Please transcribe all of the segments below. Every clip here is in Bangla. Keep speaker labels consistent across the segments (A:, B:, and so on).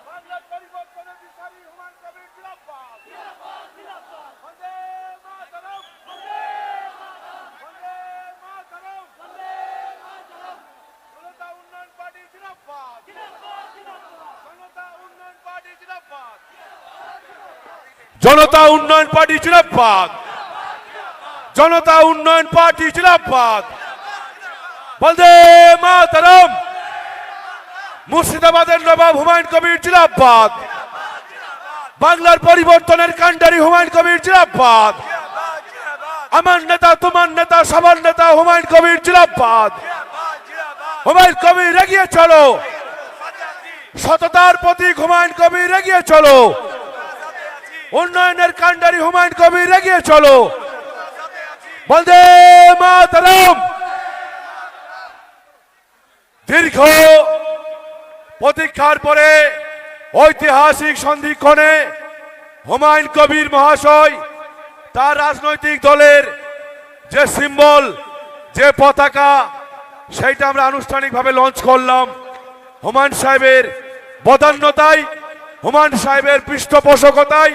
A: বাংলার পরিবর্তনের দিশারি হুমায়ুন কবির জিন্দাবাদ। বন্দে মাতরম, বন্দে মাতরম। জনতা উন্নয়ন পার্টি জিন্দাবাদ, জনতা উন্নয়ন পার্টি জিন্দাবাদ, জনতা উন্নয়ন পার্টি জিন্দাবাদ, জনতা উন্নয়ন পার্টি জিন্দাবাদ। বন্দে মাতরম। মুর্শিদাবাদের নবাব হুমায়ুন কবির জিন্দাবাদ। বাংলার পরিবর্তনের কান্ডারি হুমায়ুন কবির জিন্দাবাদ। আমার নেতা, তোমার নেতা, সবার নেতা হুমায়ুন কবির জিন্দাবাদ। হুমায়ুন কবির এগিয়ে চলো, সততার প্রতীক হুমায়ুন কবির এগিয়ে চলো, উন্নয়নের কান্ডারি হুমায়ুন কবির এগিয়ে চলো। বন্দে মাতরম। দীর্ঘ প্রতীক্ষার পরে ঐতিহাসিক সন্ধিক্ষণে হুমায়ুন কবির মহাশয় তার রাজনৈতিক দলের যে সিম্বল, যে পতাকা, সেইটা আমরা আনুষ্ঠানিকভাবে লঞ্চ করলাম। হুমায়ুন সাহেবের বদান্যতায়, হুমায়ুন সাহেবের পৃষ্ঠপোষকতায়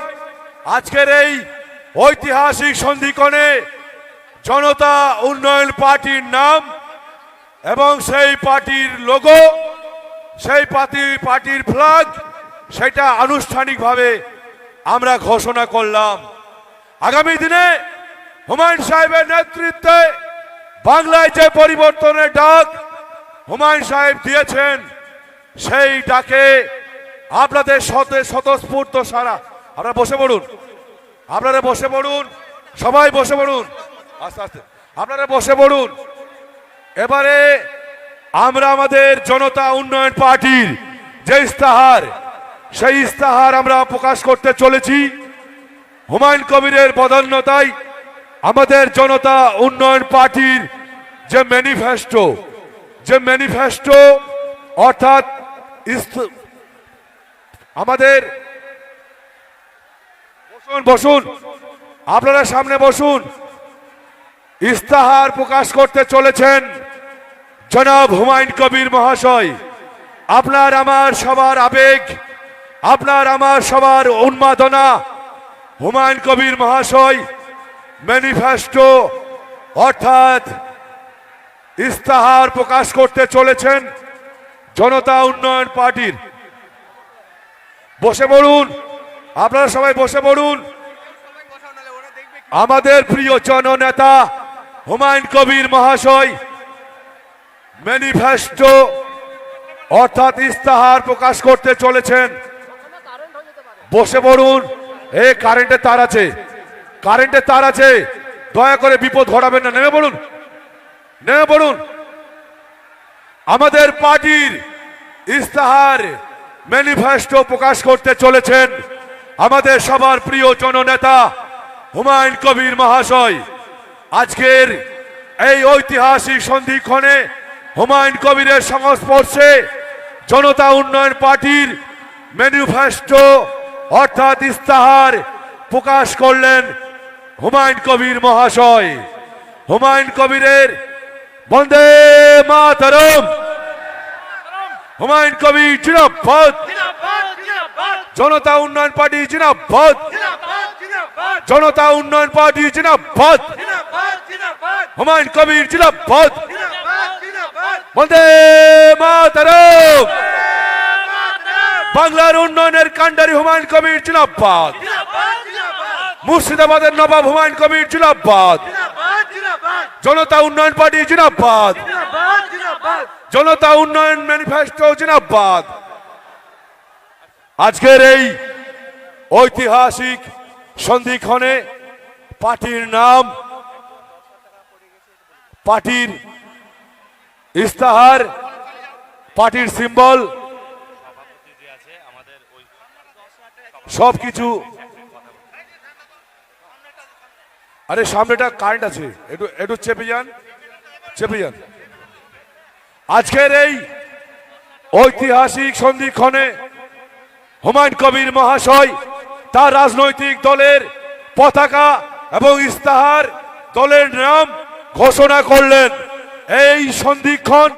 A: আজকের এই ঐতিহাসিক সন্ধিক্ষণে জনতা উন্নয়ন পার্টির নাম এবং সেই পার্টির লোগো, সেই পার্টির ফ্ল্যাগ, সেটা আনুষ্ঠানিকভাবে আমরা ঘোষণা করলাম। আগামী দিনে হুমায়ুন সাহেবের নেতৃত্বে বাংলায় যে পরিবর্তনের ডাক হুমায়ুন সাহেব দিয়েছেন, সেই ডাকে আপনাদের স্বতঃস্ফূর্ত সারা। আপনারা বসে পড়ুন, আপনারা বসে পড়ুন, সবাই বসে পড়ুন, আস্তে আস্তে আপনারা বসে পড়ুন। এবারে আমরা আমাদের জনতা উন্নয়ন পার্টির যে ইস্তাহার, সেই ইস্তাহার আমরা প্রকাশ করতে চলেছি। হুমায়ুন কবিরের বদান্যতায় আমাদের জনতা উন্নয়ন পার্টির যে ম্যানিফেস্টো অর্থাৎ আমাদের বসুন, আপনারা সামনে বসুন। ইস্তাহার প্রকাশ করতে চলেছেন জনাব হুমায়ুন কবির মহাশয়। আপনার আমার সবার আবেগ, আপনার আমার সবার উন্মাদনা, হুমায়ুন কবির মহাশয় ম্যানিফেস্টো অর্থাৎ ইস্তাহার প্রকাশ করতে চলেছেন জনতা উন্নয়ন পার্টির। বসে পড়ুন, আপনারা সবাই বসে পড়ুন। আমাদের প্রিয় জননেতা হুমায়ুন কবির মহাশয় ম্যানিফেস্টো অর্থাৎ ইস্তাহার প্রকাশ করতে চলেছেন। বসে পড়ুন। কারেন্টের তার আছে, কারেন্টের তার আছে, দয়া করে বিপদ ঘটাবেন না। নেমে পড়ুন, নেমে পড়ুন। আমাদের পার্টির ইস্তাহার ম্যানিফেস্টো প্রকাশ করতে চলেছেন আমাদের সবার প্রিয় জননেতা হুমায়ুন কবির মহাশয়। আজকের এই ঐতিহাসিক সন্ধিক্ষণে হুমায়ুন কবিরের সংস্পর্শে জনতা উন্নয়ন পার্টির ম্যানিফেস্টো অর্থাৎ ইস্তাহার প্রকাশ করলেন হুমায়ুন কবির মহাশয়। হুমায়ুন কবিরের বন্দে মাতরম। হুমায়ুন কবির জিন্দাবাদ, জনতা উন্নয়ন পার্টি জিন্দাবাদ, জনতা উন্নয়ন পার্টি জিন্দাবাদ, হুমায়ুন কবির জিন্দাবাদ, বন্দে মাতরম। বাংলার উন্নয়নের কান্ডারি হুমায়ুন কবির জিন্দাবাদ। মুর্শিদাবাদের নবাব হুমায়ুন কবির জিন্দাবাদ। জনতা উন্নয়ন পার্টি জিন্দাবাদ, জনতা উন্নয়ন ম্যানিফেস্টো জিন্দাবাদ। আজকের এই ঐতিহাসিক সন্ধিক্ষণে পার্টির নাম, পার্টির ইস্তাহার, পার্টির সিম্বল সবকিছু। আরে সামনেটা কারেন্ট আছে, একটু চেপে যান, চেপে যান। আজকের এই ঐতিহাসিক সন্ধিক্ষণে হুমায়ুন কবির মহাশয় তার রাজনৈতিক দলের পতাকা এবং ইস্তাহার, দলের নাম ঘোষণা করলেন। এই সন্ধিক্ষণ